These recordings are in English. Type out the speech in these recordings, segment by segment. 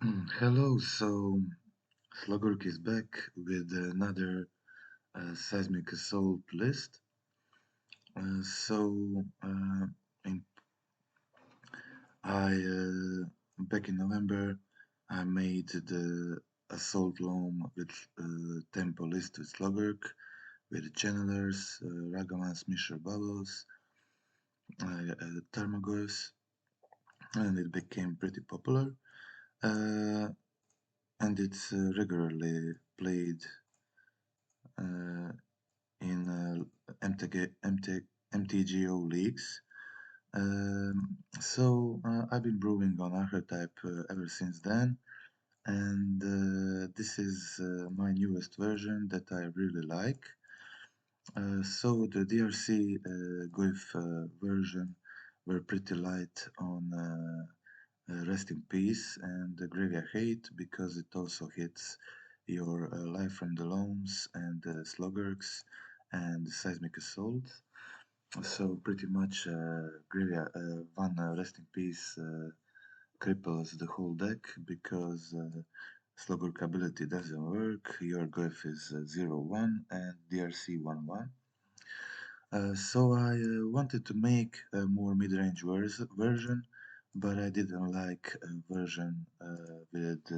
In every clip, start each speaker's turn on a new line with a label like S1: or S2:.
S1: Hello, so Slogurk is back with another seismic assault list. Uh, so uh, in, I back in November I made the assault loam with tempo list with Slogurk with channelers, Ragavan Smisher Bubbles, Thermogos, and it became pretty popular. Uh, and it's regularly played uh, in MTGO leagues. I've been brewing on archetype ever since then, and this is my newest version that I really like. So the DRC GUIF version were pretty light on Rest in Peace and Graveyard Hate because it also hits your Life from the Loams and Slogurks and Seismic Assault. So pretty much Graveyard, one Rest in Peace cripples the whole deck because Slogurk ability doesn't work, your GUIF is 0-1 and DRC 1-1. So I wanted to make a more mid-range version, but I didn't like a version with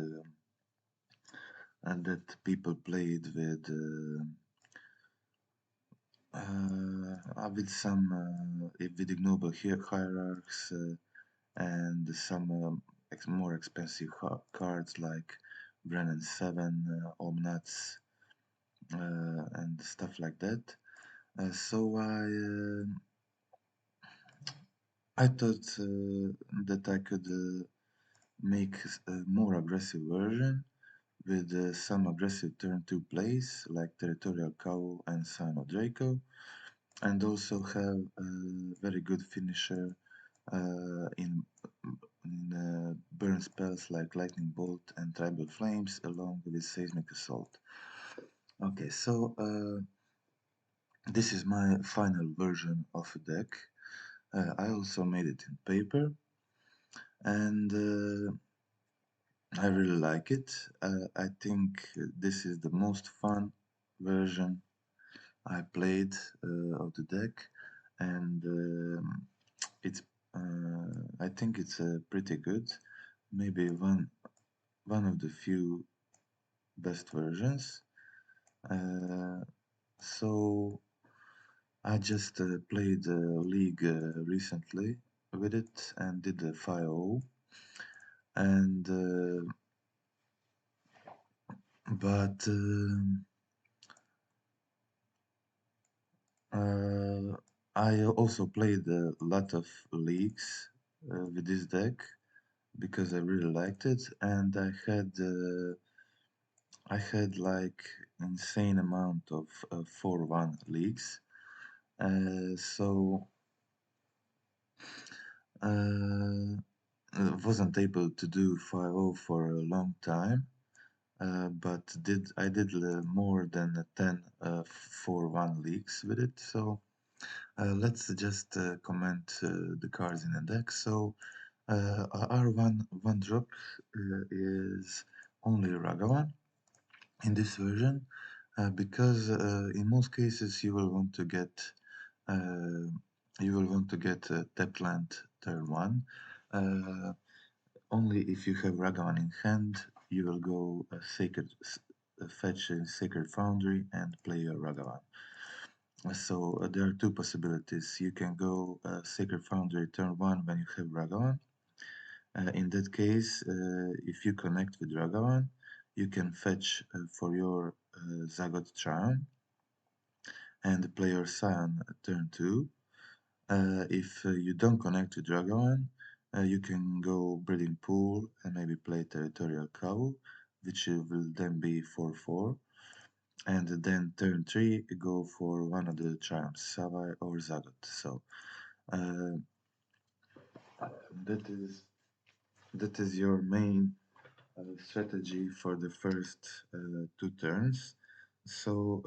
S1: and that people played with some with ignoble hierarchs and some more expensive cards like Brennan 7, Omnats, and stuff like that. I thought that I could make a more aggressive version with some aggressive turn 2 plays like Territorial Cow and Sign of Draco, and also have a very good finisher in burn spells like Lightning Bolt and Tribal Flames along with Seismic Assault. Okay, so this is my final version of a deck. I also made it in paper, and I really like it. I think this is the most fun version I played of the deck, and it's. I think it's pretty good. Maybe one of the few best versions. Uh, so I just played League recently with it and did a 5-0, and but I also played a lot of leagues with this deck because I really liked it, and I had like insane amount of 4-1 leagues. So uh, wasn't able to do 5-0 for a long time, but I did more than 10 4-1 leagues with it. So let's just comment the cards in the deck. So our one drop is only Ragavan in this version because in most cases uh, you will want to get tapped land turn one. Uh, Only if you have Ragavan in hand, you will go fetch a Sacred Foundry and play your Ragavan. So there are two possibilities. You can go Sacred Foundry turn one when you have Ragavan. In that case, if you connect with Ragavan, you can fetch for your Zagot Charm and play your Scion turn 2. If you don't connect with Ragavan, you can go Breeding Pool and maybe play Territorial Cow, which will then be 4-4. And then turn 3, go for one of the Charms, Savai or Zagot. So uh, that is that is your main strategy for the first 2 turns. So,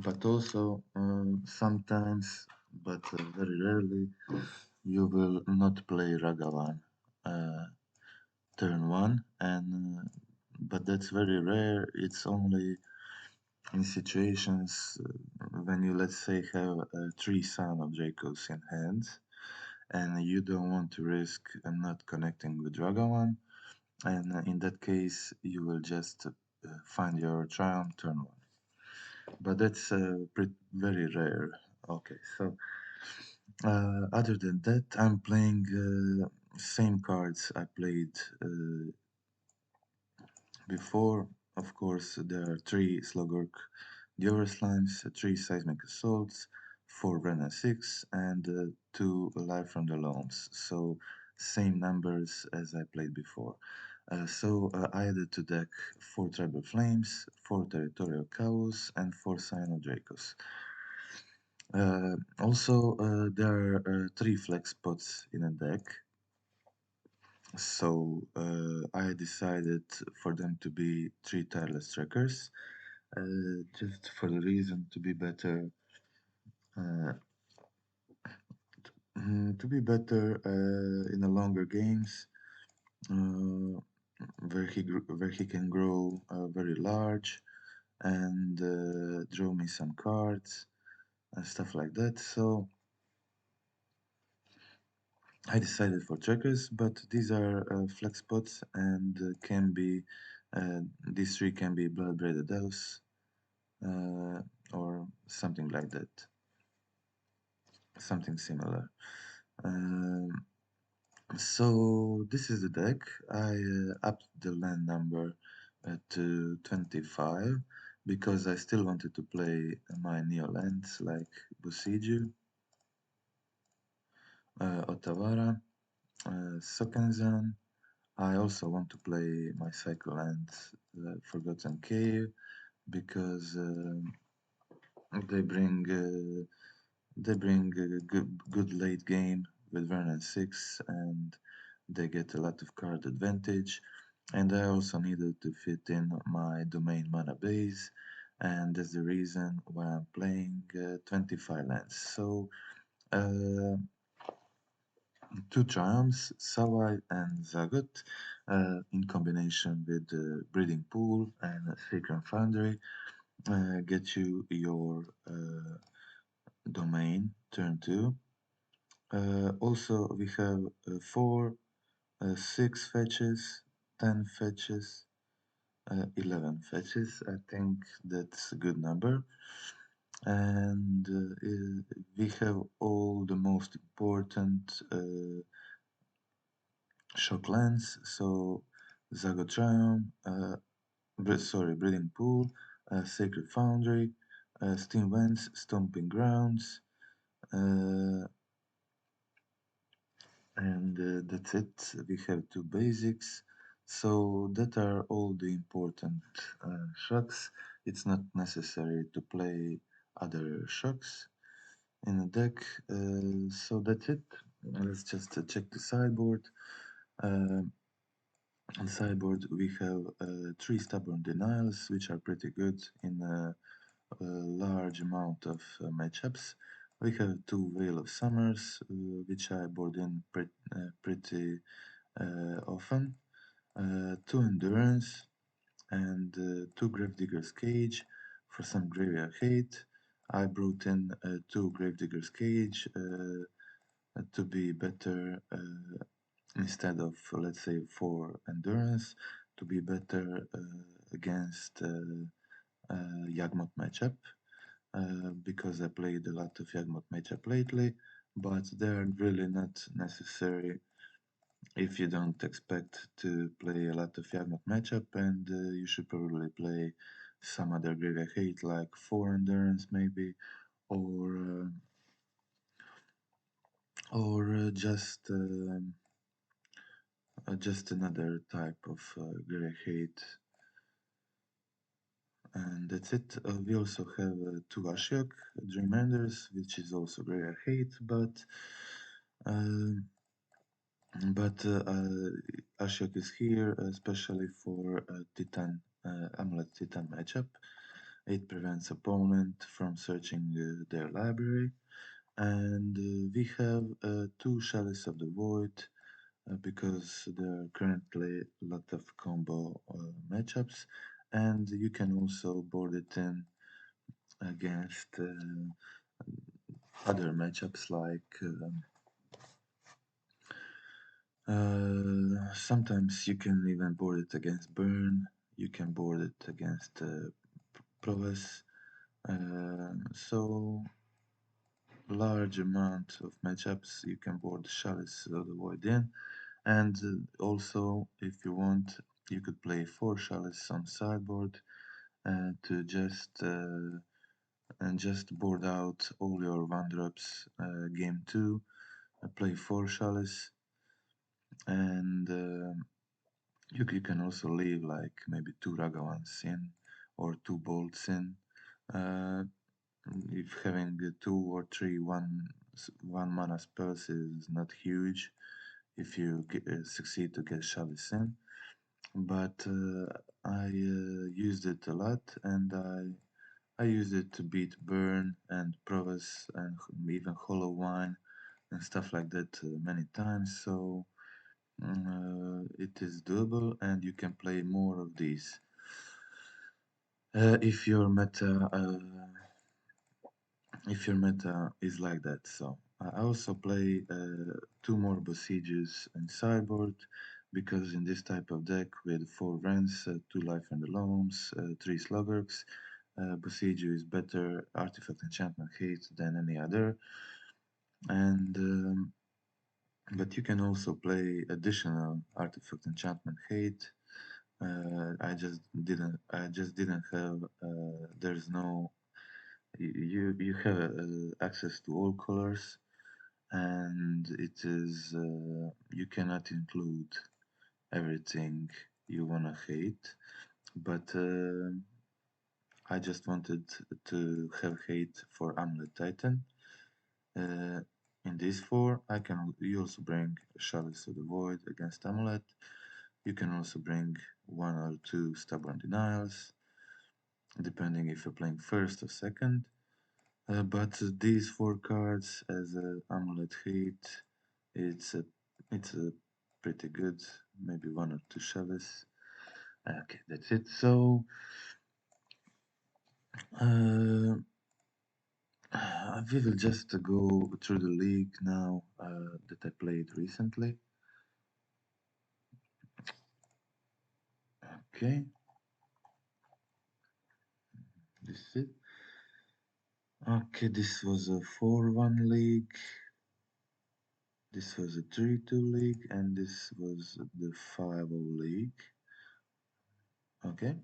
S1: but also sometimes, but very rarely, you will not play Ragavan. Uh, turn 1, and but that's very rare. It's only in situations when you, let's say, have 3 of Dracos in hand, and you don't want to risk not connecting with Dragon 1, and in that case, you will just find your Triumph turn 1. But that's very rare. Okay, so other than that, I'm playing same cards I played before. Of course, there are 3 Slogurk Diora Slimes, 3 Seismic Assaults, 4 Ren 6, and 2 Live from the Loams. So same numbers as I played before. I added to deck 4 Tribal Flames, 4 Territorial Chaos, and 4 Dracos. Also, there are 3 flex spots in a deck, so I decided for them to be 3 Tireless Trackers, just for the reason to be better, uh, in the longer games, uh, where he can grow very large and draw me some cards and stuff like that. So I decided for trackers, but these are flex spots and can be these 3 can be blood braided elves uh, or something like that, something similar. Um, so this is the deck. I upped the land number to 25 because I still wanted to play my neo lands like Busiju, Otawara, Sokenzan. I also want to play my cycle and Forgotten Cave because they bring a good late game with Vernon 6 and they get a lot of card advantage. And I also needed to fit in my domain mana base, and that's the reason why I'm playing 25 lands. So uh, 2 Triumphs, Savai and Zagot, in combination with the Breeding Pool and Sacred Foundry, get you your domain turn 2. Also, we have 4, 6 fetches, 10 fetches, 11 fetches. I think that's a good number. And we have all the most important shock lands. So Zagotrium, Breeding Pool, Sacred Foundry, Steam Vents, Stomping Grounds, uh, and that's it. We have 2 basics. So that are all the important shocks. It's not necessary to play other shocks in a deck. So that's it. Let's just check the sideboard. Uh, on sideboard we have 3 Stubborn Denials, which are pretty good in a large amount of matchups. We have 2 Veil of Summers, which I board in pretty often. 2 Endurance and 2 Gravedigger's Cage for some graveyard hate. I brought in 2 Gravedigger's Cage to be better instead of, let's say, 4 Endurance, to be better against Yagmoth matchup. Because I played a lot of Yagmoth matchup lately, but they're really not necessary if you don't expect to play a lot of Yagmoth matchup, and you should probably play some other graveyard hate like 4 Endurance maybe, or just another type of graveyard hate. And that's it. We also have 2 Ashiok Dreamenders, which is also graveyard hate, uh, but Ashiok is here especially for Titan Amulet Titan matchup. It prevents opponent from searching their library, and we have 2 Chalice of the Void, because there are currently a lot of combo matchups, and you can also board it in against other matchups like sometimes you can even board it against Burn, you can board it against Prowess, so large amount of matchups you can board Chalice of the Void in, and also if you want you could play 4 Chalice on sideboard to just board out all your 1-drops game 2, play 4 Chalice, and you can also leave like maybe 2 Ragavans in or 2 bolts in. If having 2 or 3 one mana spells is not huge if you succeed to get Chalice in, but I used it a lot, and I used it to beat Burn and Provis and even Hollow Wine and stuff like that many times, so it is doable and you can play more of these. If your meta is like that. So I also play 2 more Besieges in sideboard, because in this type of deck with 4 Rents, 2 Life and the Loams, 3 Slogurks, Besiege is better artifact enchantment hate than any other, and but you can also play additional artifact enchantment hate. I just didn't have. There's no. You have access to all colors, and it is you cannot include everything you wanna hate. But I just wanted to have hate for Amulet Titan. Uh, in these 4, you also bring Chalice of the Void against Amulet. You can also bring 1 or 2 Stubborn Denials, depending if you're playing first or second. But these 4 cards as a Amulet hate, it's a pretty good. Maybe 1 or 2 Chalice. Okay, that's it. So uh, we will just go through the league now that I played recently. Okay, this is it. Okay, this was a 4-1 league. This was a 3-2 league, and this was the 5-0 league. Okay.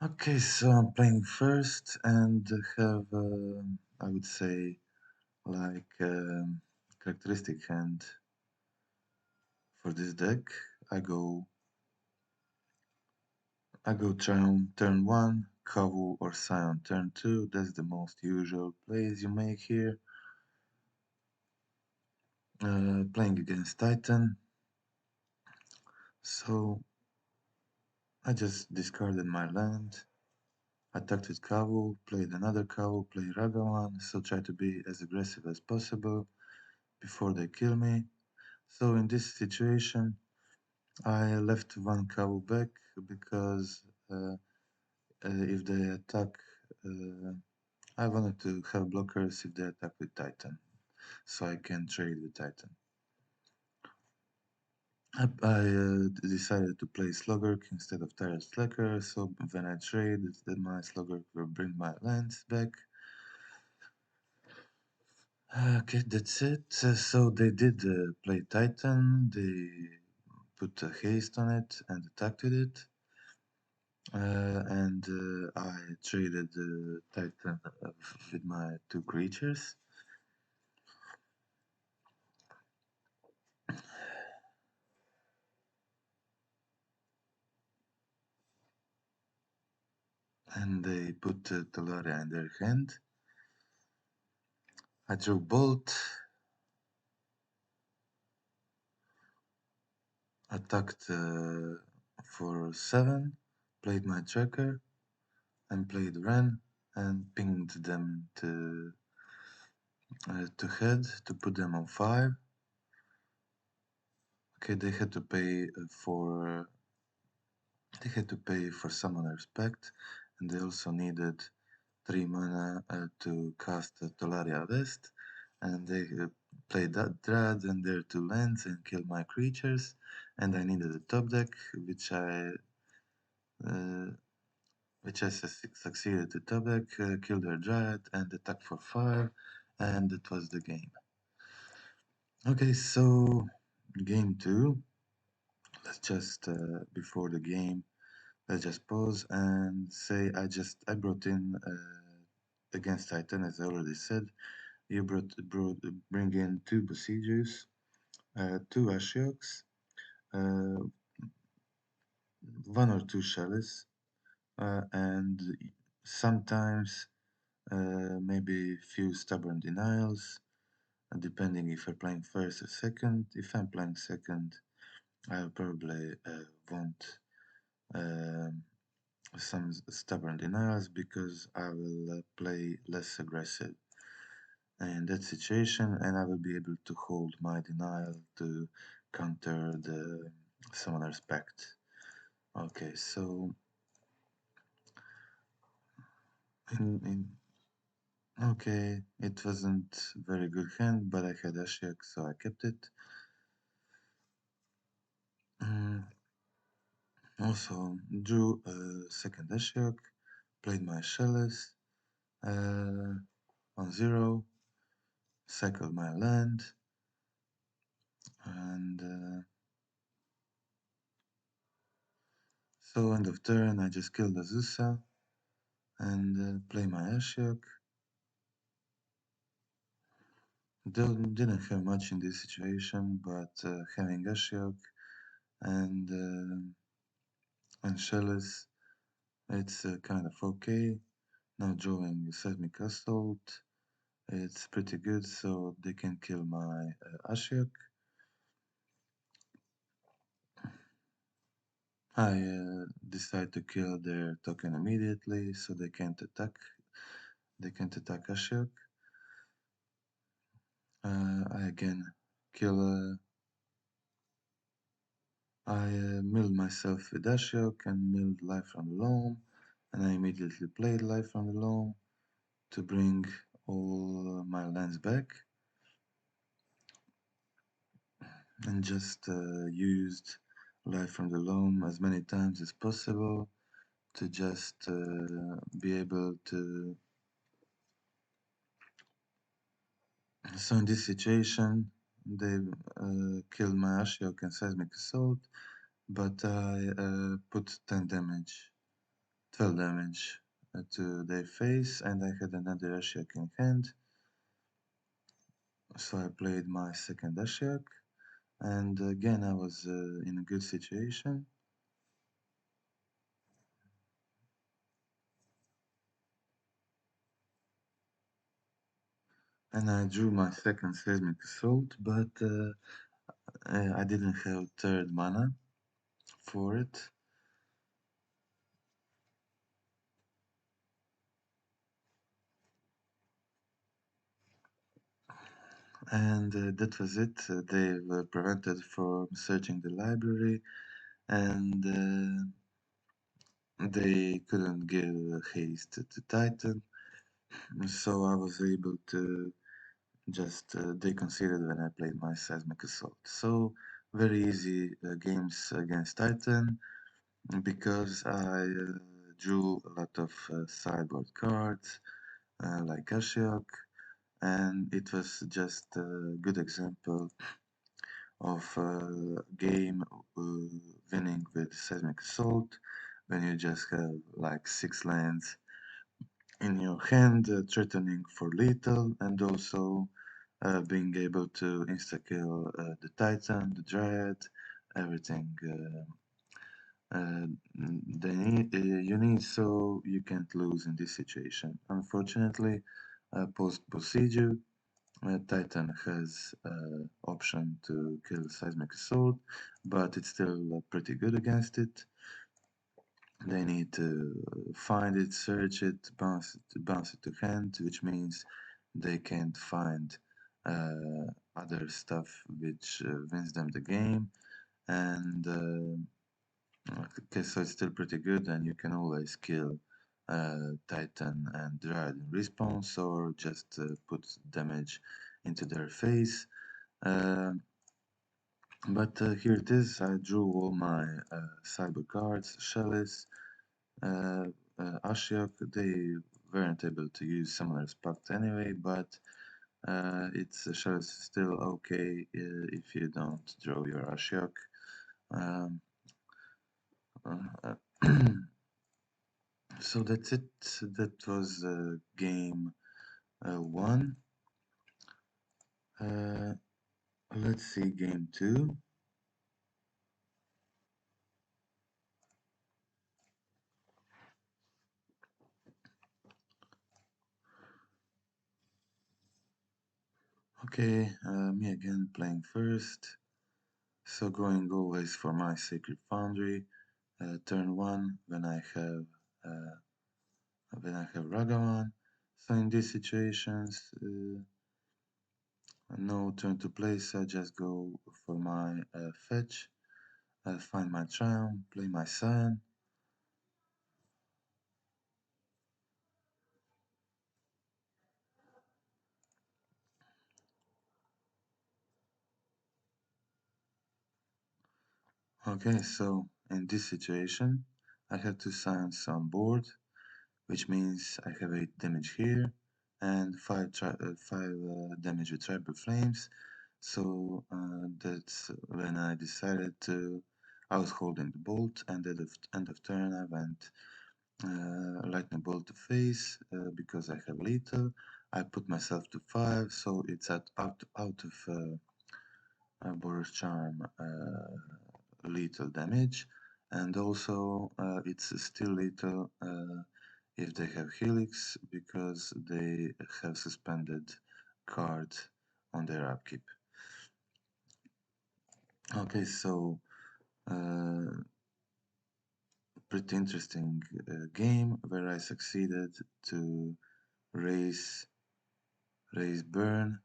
S1: Okay, so I'm playing first and have, I would say, like characteristic hand for this deck. I go Triumph turn 1, Kavu or Scion turn 2. That's the most usual plays you make here. Playing against Titan. So I just discarded my land, attacked with Kavu, played another Kavu, played Ragavan, so try to be as aggressive as possible before they kill me. So in this situation, I left 1 Kavu back because if they attack, I wanted to have blockers if they attack with Titan, so I can trade with Titan. I decided to play Slogurk instead of Tyrant Slacker, so when I trade, then my Slogurk will bring my lands back. Okay, that's it. So they did play Titan, they put a haste on it and attacked with it. And I traded Titan with my 2 creatures. And they put Talaria in their hand. I drew Bolt. attacked for 7, played my tracker, and played Ren, and pinged them to head to put them on 5. Okay, they had to pay for Summoner's Pact, and they also needed 3 mana to cast Tolaria West, and they played that Dread and their 2 lands and killed my creatures, and I needed a top deck, uh, which I succeeded to top deck, killed their Dryad, and attacked for 5, and it was the game. Okay, so game 2. Let's just before the game, let's just pause and say I brought in against Titan, as I already said. You bring in 2 Besiegers, 2 Ashioks, 1 or 2 Shells, and sometimes maybe few Stubborn Denials, depending if you're playing first or second. If I'm playing second, I'll probably want some Stubborn Denials because I will play less aggressive in that situation, and I will be able to hold my denial to counter the Summoner's Pact. Okay, so okay, it wasn't very good hand, but I had Ashiok, so I kept it. Also drew a second Ashiok, played my Shellis on 0, cycled my land, and so end of turn I just killed Azusa and play my Ashiok. Didn't have much in this situation, but having Ashiok and Shellis, it's kind of okay. Now drawing Seismic Assault, it's pretty good, so they can kill my Ashiok. I decide to kill their token immediately, so they can't attack. They can't attack Ashiok. I again kill. I milled myself with Ashiok and milled Life from the Loam, and I immediately played Life from the Loam to bring all my lands back, and just used Life from the Loam as many times as possible to just be able to. So in this situation, they killed my Ashiok and Seismic Assault, but I put 10 damage, 12 damage to their face, and I had another Ashiok in hand. So I played my second Ashiok, and again I was in a good situation. And I drew my second Seismic Assault, but I didn't have third mana for it. And that was it. They were prevented from searching the library, and they couldn't give haste to Titan. So I was able to just they conceded when I played my Seismic Assault. So very easy games against Titan because I drew a lot of sideboard cards like Ashiok, and it was just a good example of game winning with Seismic Assault when you just have like 6 lands in your hand threatening for lethal, and also being able to insta-kill the Titan, the Dryad, everything you need, so you can't lose in this situation. Unfortunately, post procedure, Titan has option to kill Seismic Assault, but it's still pretty good against it. They need to find it, search it, bounce it to hand, which means they can't find other stuff which wins them the game. And okay, so it's still pretty good, and you can always kill Titan and Dryad in response, or just put damage into their face. But here it is. I drew all my cyber cards, Shellis, uh, Ashiok. They weren't able to use Summoner's Pact anyway, but it's Shellis still okay if you don't draw your Ashiok. Um, uh, so that's it. That was game 1. Uh, let's see game 2. Okay, me again playing first. So going always for my Sacred Foundry. Turn 1 uh, when I have Ragavan. So in these situations, no turn to place. I just go for my fetch, find my Triumph, play my Scion. Okay, so in this situation, I have 2 Scions on board, which means I have 8 damage here and 5 damage with Tribal Flames. So that's when I decided to. I was holding the bolt, and at the end of turn, I went lightning bolt to face because I have lethal. I put myself to 5, so it's out of Boros Charm lethal damage, and also it's still lethal if they have Helix because they have suspended cards on their upkeep. Okay, so pretty interesting game where I succeeded to raise burn.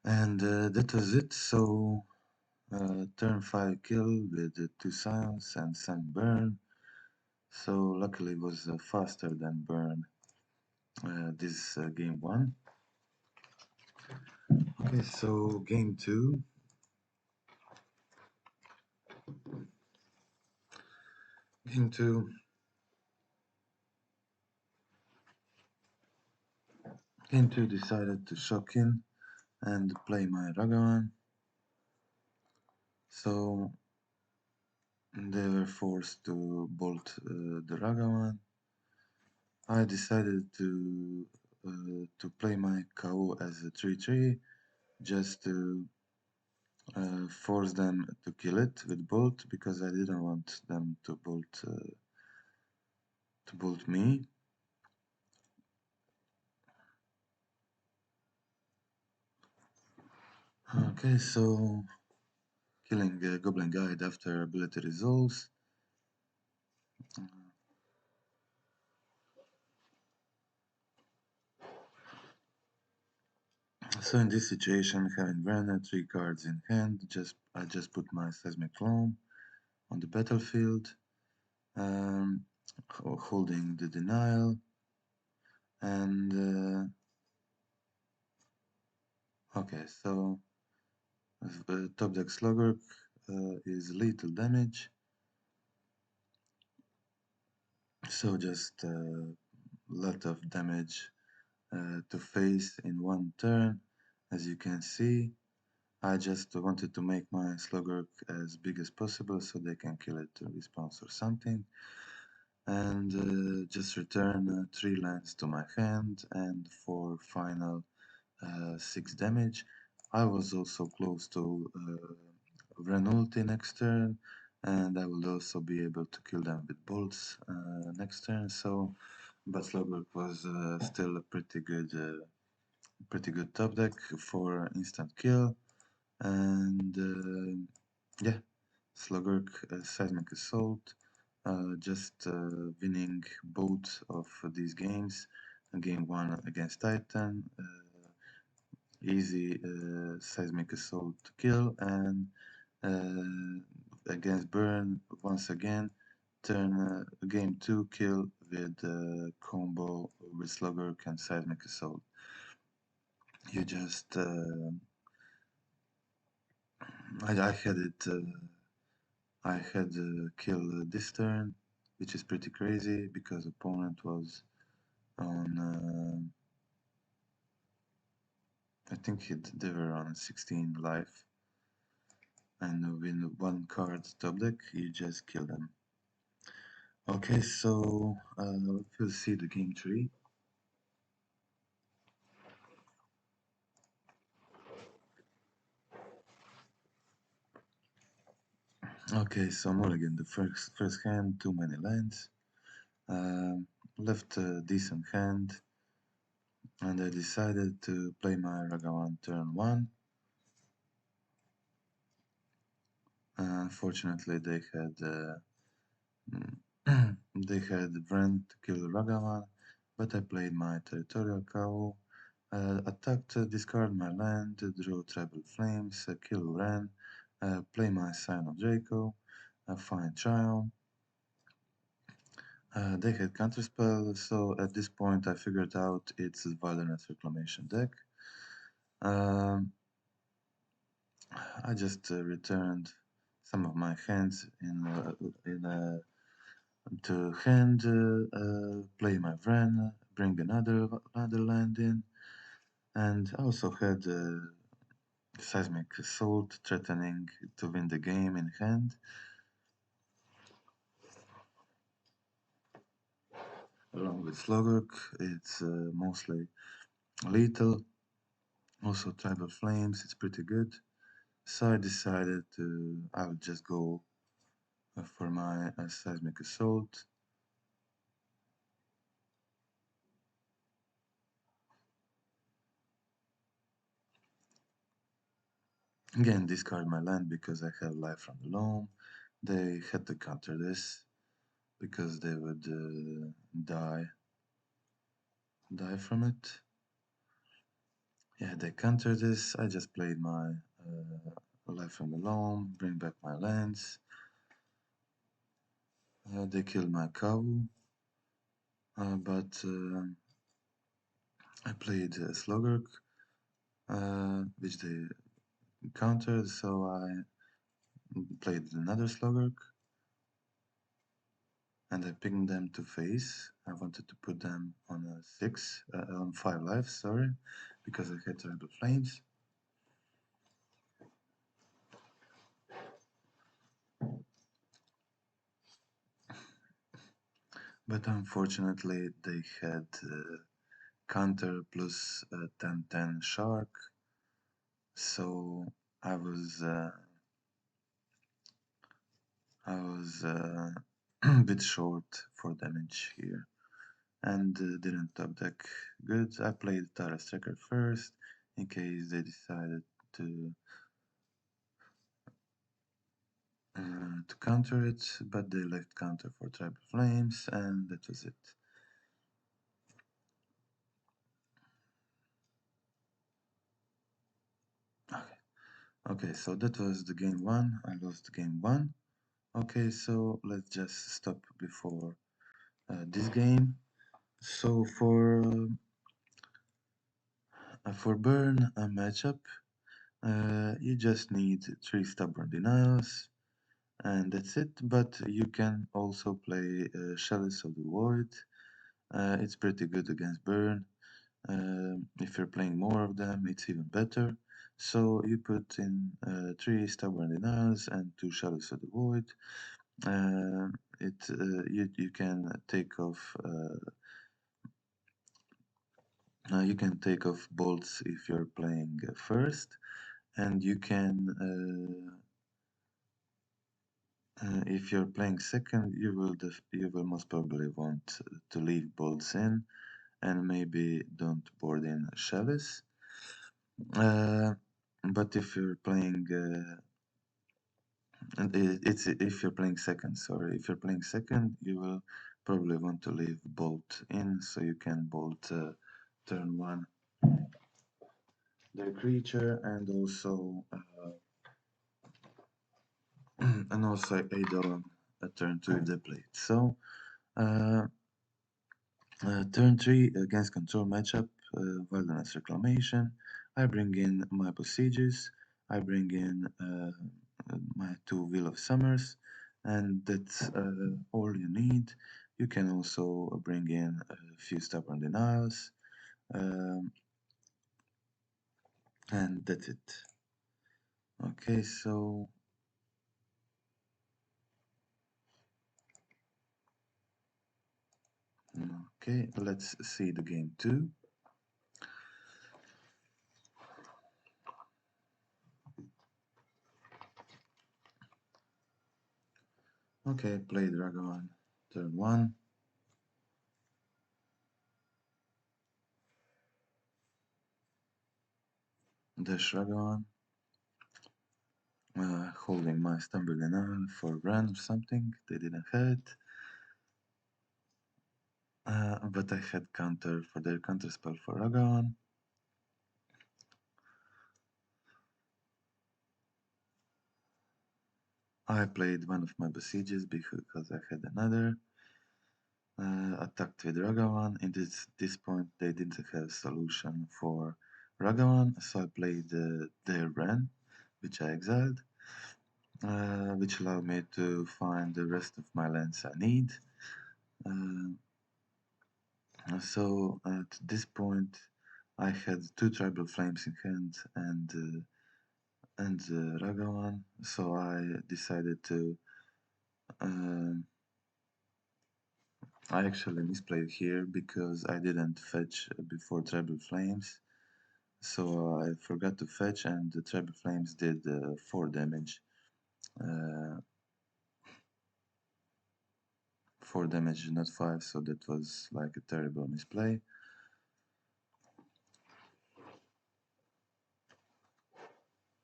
S1: And that was it. So turn 5 kill with 2 Scions and some burn. So luckily it was faster than burn this game 1. Okay, so game 2. Game 2. Game 2 decided to shock in and play my Ragavan. So they were forced to bolt the Ragavan. I decided to play my KO as a 3-3 just to force them to kill it with bolt because I didn't want them to bolt me. Okay, so killing Goblin Guide after ability resolves. So in this situation, having Vrana 3 cards in hand, I just put my Seismic Loam on the battlefield, um, holding the denial, and okay, so top deck Slogurk is lethal damage, so just a lot of damage to face in one turn. As you can see, I just wanted to make my Slogurk as big as possible so they can kill it to response or something. And just return 3 lands to my hand, and for final 6 damage. I was also close to Renulti next turn, and I will also be able to kill them with bolts next turn. So, but Slogurk was still a pretty good top deck for instant kill, and yeah, Slogurk Seismic Assault, just winning both of these games. Game 1 against Titan, easy Seismic Assault to kill, and against Burn, once again, turn game 2 kill with combo with Slogurk and Seismic Assault. You just, I had it. I had kill this turn, which is pretty crazy because opponent was on. I think they were on 16 life, and with one card top deck, you just kill them. Okay, so we'll see the game tree. Okay, so mulligan the first hand, too many lands. Left a decent hand, and I decided to play my Ragavan turn 1. Unfortunately, they had they had Vren to kill Ragavan, but I played my territorial cow, attacked, discard my land, draw Tribal Flames, kill Ren, play my Sign of Draco, find Triumph. They had Counterspell, so at this point I figured out it's a Wilderness Reclamation deck. I just returned some of my hands to hand, play my Vren, bring another land in, and I also had Seismic Assault threatening to win the game in hand. Along with Slogurk, it's mostly lethal. Also Tribal Flames, it's pretty good. So I decided I would just go for my Seismic Assault. Again, discard my land because I have life from the Loam. They had to counter this because they would die from it. Yeah, they counter this. I just played my life from the Loam, bring back my lands. They killed my cow, but I played Slogurk, which they countered, so I played another Slogurk, and I picked them to face. I wanted to put them on on 5 lives, sorry, because I had Tribal Flames. But unfortunately, they had counter plus 10-10 shark, so I was a bit short for damage here, and didn't top deck good. I played Tara Striker first in case they decided to counter it, but they left counter for Tribal Flames, and that was it. Okay, so that was the game 1. I lost game 1. Okay, so let's just stop before this game. So for burn a matchup, you just need 3 stubborn denials, and that's it. But you can also play Chalice of the Void. It's pretty good against burn. If you're playing more of them, it's even better. So you put in 3 stubborn denials and 2 Chalice of the Void. You can take off You can take off bolts if you're playing first, and you can, if you're playing second, you will most probably want to leave bolts in, and maybe don't board in Chalice. But if you're playing and it's if you're playing second, sorry. If you're playing second, you will probably want to leave bolt in so you can bolt turn one the creature and also and also aid on a turn two the plate. So uh, turn 3 against control matchup, Wilderness Reclamation. I bring in my Besiegers, I bring in my 2 Wheel of Summers, and that's all you need. You can also bring in a few Stubborn Denials, um, and that's it. Okay, so okay, let's see the game 2. Okay, play Dragon, turn 1. Dash Dragon, holding my Stumble Denial for run or something. They didn't have it. But I had counter for their counter spell for Ragon. I played one of my Besieges because I had another. Attacked with Ragavan. In this point, they didn't have solution for Ragavan, so I played their Ren, which I exiled, which allowed me to find the rest of my lands I need. So at this point, I had 2 Tribal Flames in hand and Ragavan, so I decided to. I actually misplayed here because I didn't fetch before Tribal Flames, so I forgot to fetch, and the Tribal Flames did 4 damage. Uh, 4 damage, not 5, so that was like a terrible misplay.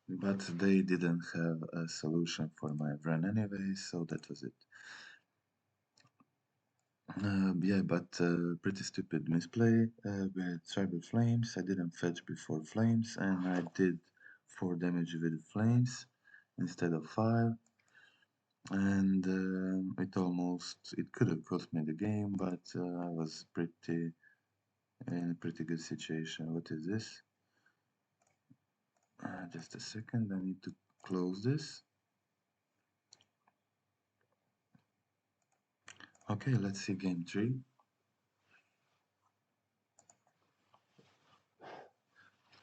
S1: But they didn't have a solution for my Vren anyway, so that was it. Yeah, but pretty stupid misplay with Tribal Flames. I didn't fetch before Flames, and I did 4 damage with Flames instead of 5. And it could have cost me the game, but I was pretty in a pretty good situation. What is this? Just a second, I need to close this. Okay, let's see game 3.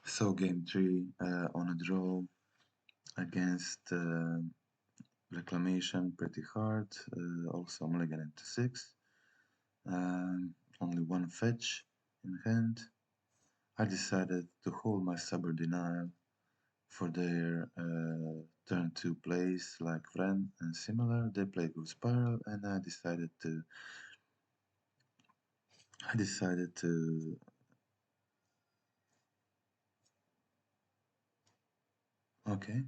S1: So game 3 on a draw against Reclamation, pretty hard. Also mulligan into 6. Only 1 fetch in hand. I decided to hold my Stubborn Denial for their turn 2 plays like Vren and similar. They play Ghost Spiral, and I decided to. Okay,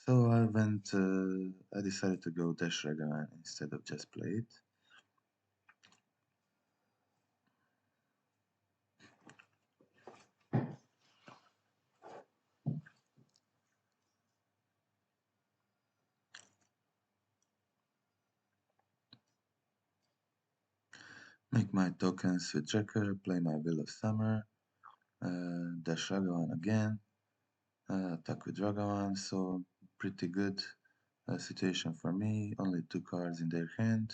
S1: so I went. I decided to go Dash Dragon instead of just play it. Make my tokens with Tracker, play my Will of Summer, Dash Dragon again, attack with Dragon, so pretty good situation for me. Only 2 cards in their hand.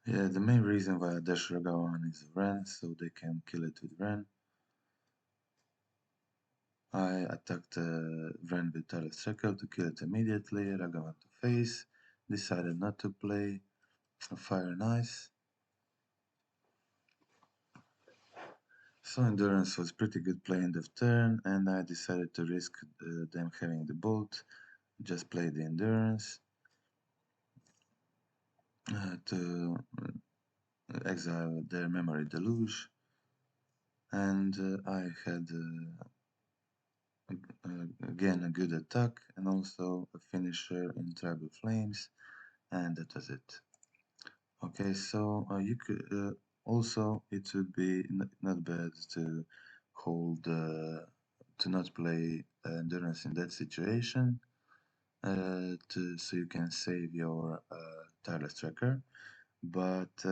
S1: Yeah, the main reason why I dash Ragavan is Ren, so they can kill it with Ren. I attacked Ren with Tireless Circle to kill it immediately. Ragavan to face, decided not to play. fire and ice. So endurance was pretty good play end of turn, and I decided to risk them having the bolt. Just play the endurance to exile their memory deluge, and I had again a good attack and also a finisher in Tribal Flames, and that was it. Okay, so you could also it would be not bad to hold to not play endurance in that situation, so you can save your tireless tracker, but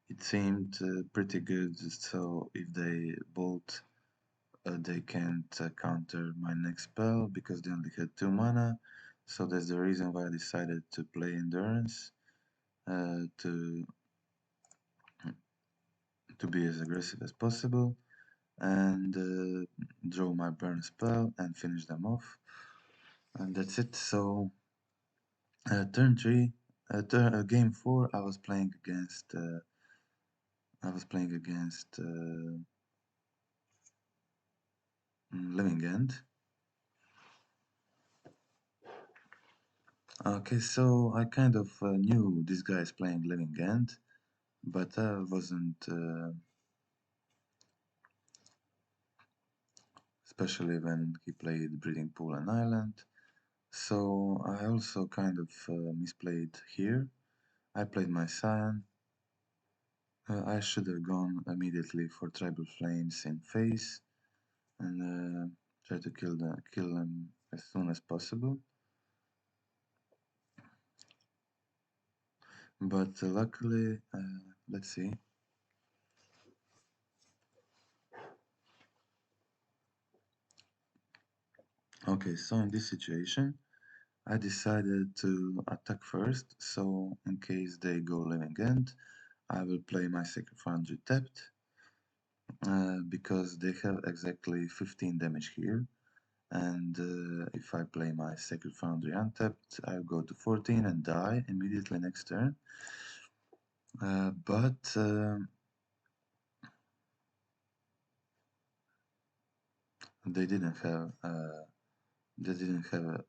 S1: it seemed pretty good. So if they bolt, they can't counter my next spell because they only had 2 mana. So that's the reason why I decided to play endurance to be as aggressive as possible and draw my burn spell and finish them off. And that's it. So turn 3, game 4, I was playing against Living End. Okay, so I kind of knew this guy is playing Living End, but I wasn't, especially when he played Breeding Pool and Island. So I also kind of misplayed here. I played my Scion. I should have gone immediately for Tribal Flames in face and try to kill them as soon as possible. But luckily, let's see. Okay, so in this situation, I decided to attack first, so in case they go Living End, I will play my Sacred Foundry tapped, because they have exactly 15 damage here, and if I play my Sacred Foundry untapped, I'll go to 14 and die immediately next turn. But they didn't have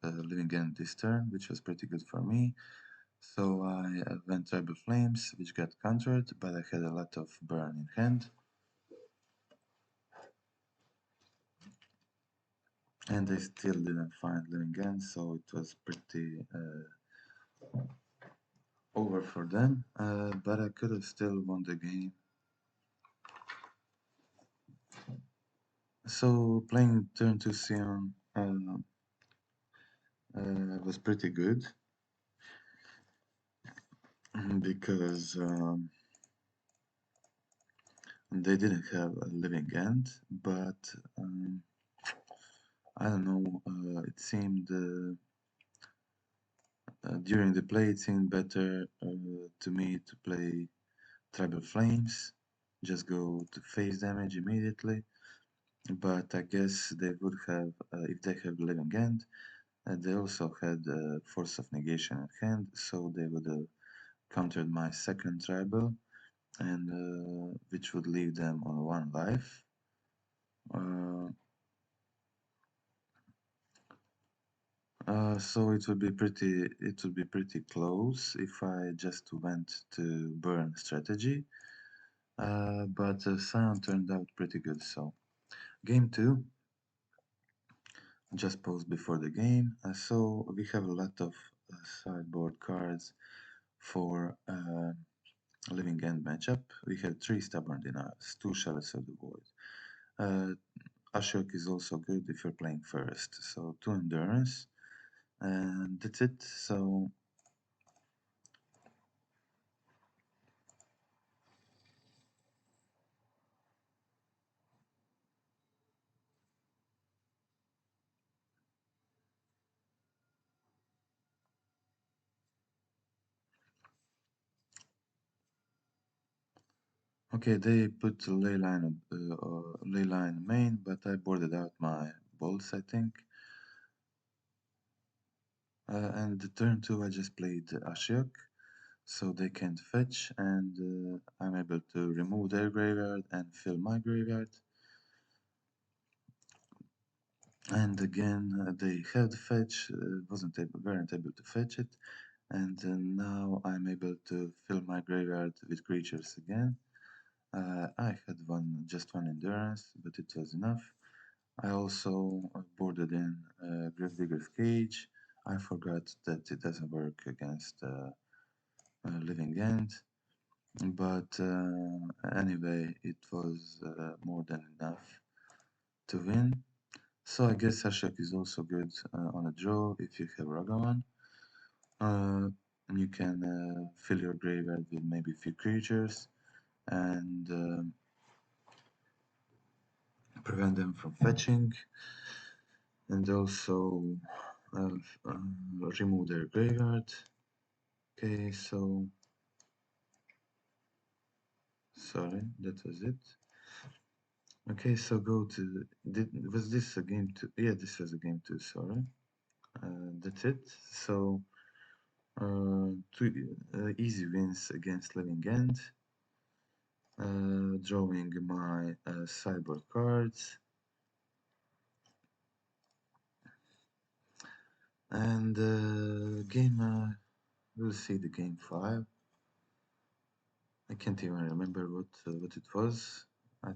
S1: a Living End this turn, which was pretty good for me. So I went Tribal Flames, which got countered, but I had a lot of burn in hand. And I still didn't find Living End, so it was pretty over for them. But I could have still won the game. So playing turn 2 Sion was pretty good because they didn't have a Living End, but I don't know, it seemed during the play it seemed better to me to play Tribal Flames, just go to face damage immediately, but I guess they would have, if they have Living End, they also had Force of Negation at hand, so they would have countered my second Tribal, and which would leave them on 1 life. So it would be pretty close if I just went to burn strategy, but Scion turned out pretty good. So game 2, just paused before the game. So we have a lot of sideboard cards for Living End matchup. We have 3 Stubborn Denials, 2 Shallows of the Void. Ashok is also good if you're playing first. So 2 Endurance, and that's it. So okay, they put Leyline main, but I boarded out my bolts, I think. And the turn 2 I just played Ashiok. so they can't fetch, and I'm able to remove their graveyard and fill my graveyard. And again, they had fetch, weren't able to fetch it, and now I'm able to fill my graveyard with creatures again. I had just one endurance, but it was enough. I also boarded in Gravedigger's Cage. I forgot that it doesn't work against Living End, but anyway, it was more than enough to win. So I guess Hashak is also good on a draw if you have Ragavan. And you can fill your graveyard with maybe a few creatures and prevent them from fetching, and also uh, remove their graveyard. Okay, so sorry, that was it. Okay, so go to was this a game two? Yeah, this was a game two. Sorry, that's it. So two easy wins against Living End. Drawing my sideboard cards. And we'll see the game 5. I can't even remember what it was. I,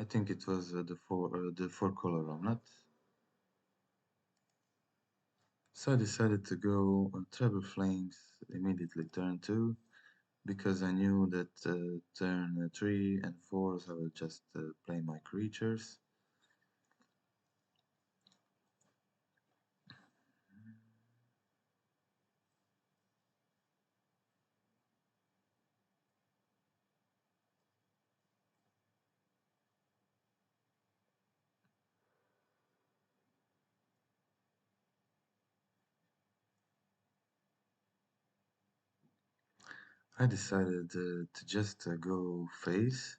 S1: I think it was the four color omelette. So I decided to go on Treble Flames immediately turn 2 because I knew that turn 3 and 4 I will just play my creatures. I decided to just go face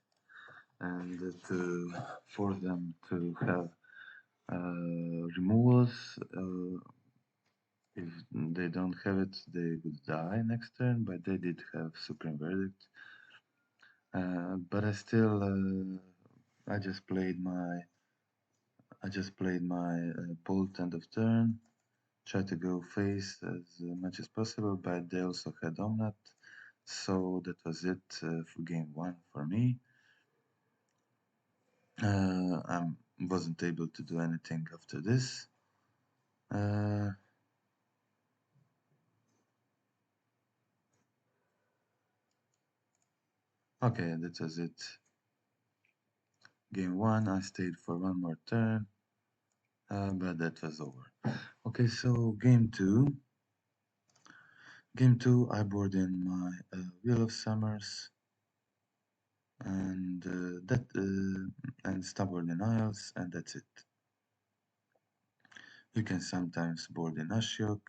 S1: and to force them to have removals. If they don't have it, they would die next turn, but they did have Supreme Verdict. But I just played my Bolt end of turn. Try to go face as much as possible, but they also had Omnat. So that was it for game 1 for me. I wasn't able to do anything after this. Okay, that was it. Game 1, I stayed for one more turn, but that was over. Okay, so game 2. Game 2, I board in my Wheel of Summers and Stubborn Denials, and that's it. You can sometimes board in Ashiok,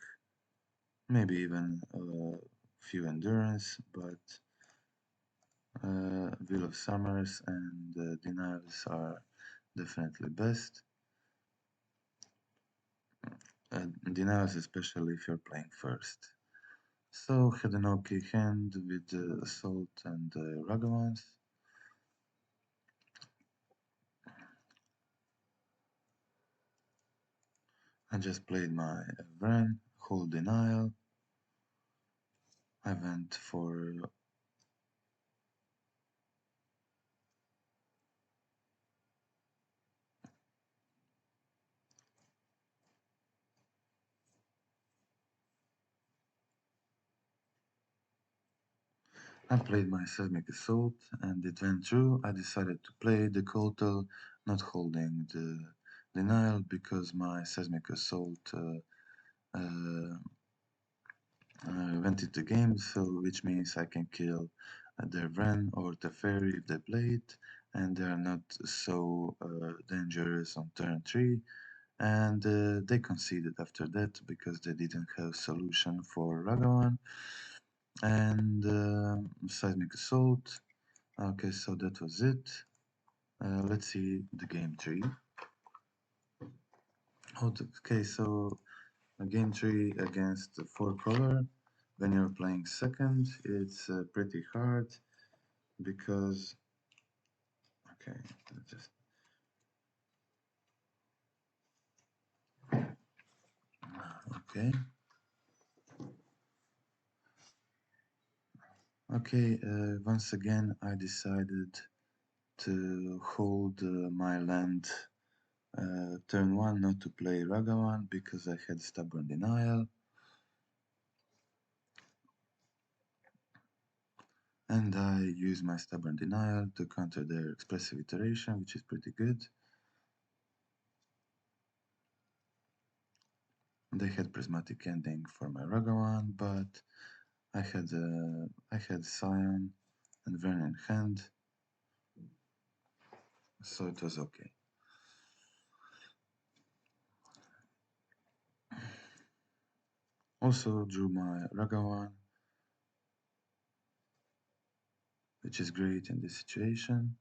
S1: maybe even a few Endurance, but Wheel of Summers and Denials are definitely best. Denials, especially if you're playing first. So had an okay hand with Assault and Ragavans. I just played my Vren, Hold Denial. I went for I played my Seismic Assault and it went through. I decided to play the Kotal, not holding the Denial because my Seismic Assault uh, went into game, so which means I can kill their Vren or Teferi if they play it, and they are not so dangerous on turn 3. And they conceded after that because they didn't have solution for Ragavan and Seismic Assault. Okay, so that was it. Let's see the game 3. Okay, so game 3 against the 4 color. when you're playing second, it's pretty hard because okay, just okay, okay. Once again, I decided to hold my land turn one, not to play Ragavan because I had stubborn denial, and I used my stubborn denial to counter their expressive iteration, which is pretty good. They had prismatic ending for my Ragavan, but I had Scion and Vern in hand, so it was okay. Also drew my Ragavan, which is great in this situation.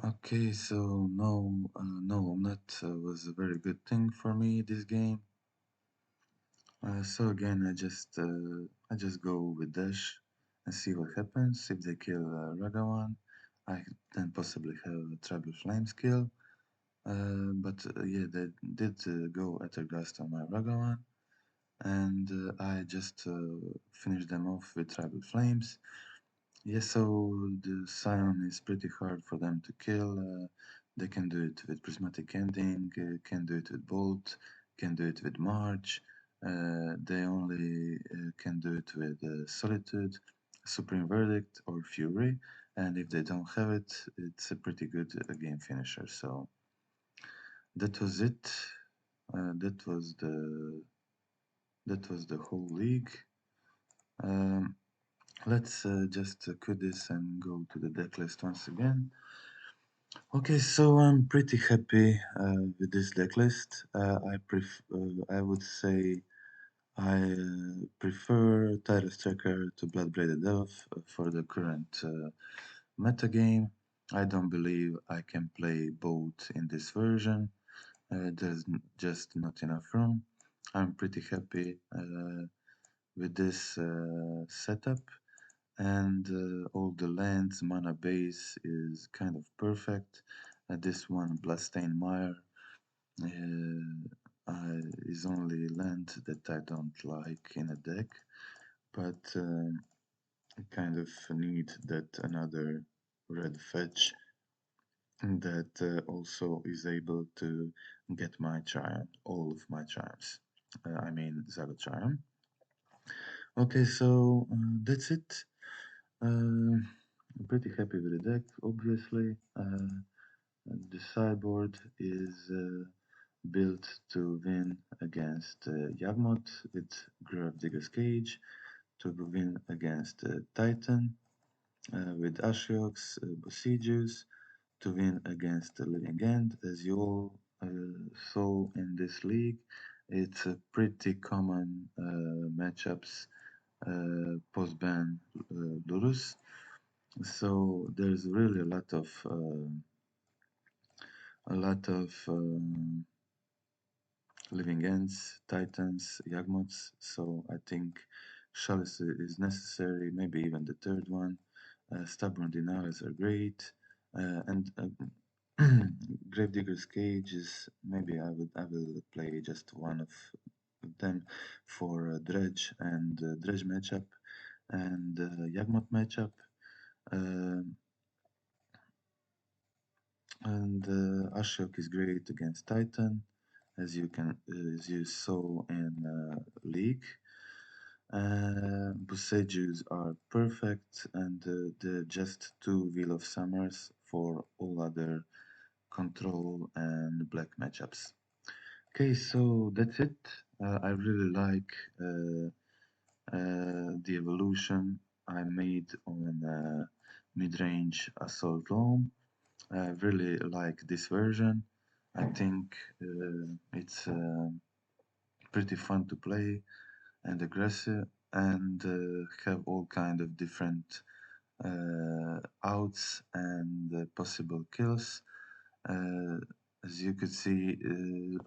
S1: Okay, so no, not was a very good thing for me this game. So again, I just go with dash and see what happens. If they kill Ragavan, I then possibly have a Tribal Flame skill. But yeah, they did go Ettergast on my Ragavan, and I just finished them off with Tribal Flames. Yes, so the Scion is pretty hard for them to kill. They can do it with Prismatic Ending, can do it with Bolt, can do it with March. They only can do it with Solitude, Supreme Verdict, or Fury. And if they don't have it, it's a pretty good game finisher. So that was it. That was the whole league. Um, let's just quit this and go to the deck list once again. Okay, so I'm pretty happy with this deck list. I would say I prefer Tyrus Tracker to Bloodbraided Elf for the current meta game. I don't believe I can play both in this version. There's just not enough room. I'm pretty happy with this setup, and all the lands mana base is kind of perfect. This one, Bloodstained Mire, is only land that I don't like in a deck, but I kind of need that another red fetch that also is able to get my charm, all of my charms. I mean, Zaga charm. Okay, so that's it. I'm pretty happy with the deck, obviously. The sideboard is built to win against Yagmoth with Gravedigger's Cage, to win against Titan with Ashiok's Besiegers, to win against the Living End. As you all saw in this league, it's a pretty common matchups post-ban Lurus. So there's really a lot of living ends, titans, yagmoths. So I think chalice is necessary. Maybe even the third one. Stubborn denials are great, and Gravedigger's Cage is maybe I will play just one of them for Dredge and Dredge matchup and Yagmoth matchup. Um and Ashok is great against Titan, as you saw in League. Bosejus are perfect, and they're just two Wheel of Summers for all other control and black matchups. Okay, so that's it. I really like the evolution I made on mid-range Assault Loam. I really like this version. I think it's pretty fun to play and aggressive, and have all kind of different outs and possible kills. Uh, as you could see,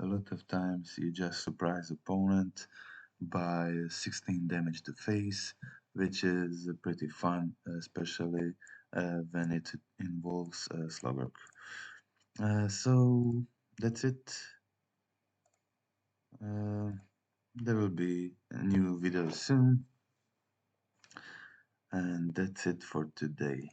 S1: a lot of times you just surprise opponent by 16 damage to face, which is pretty fun, especially when it involves Slogurk. So that's it. Uh, there will be a new video soon, and that's it for today.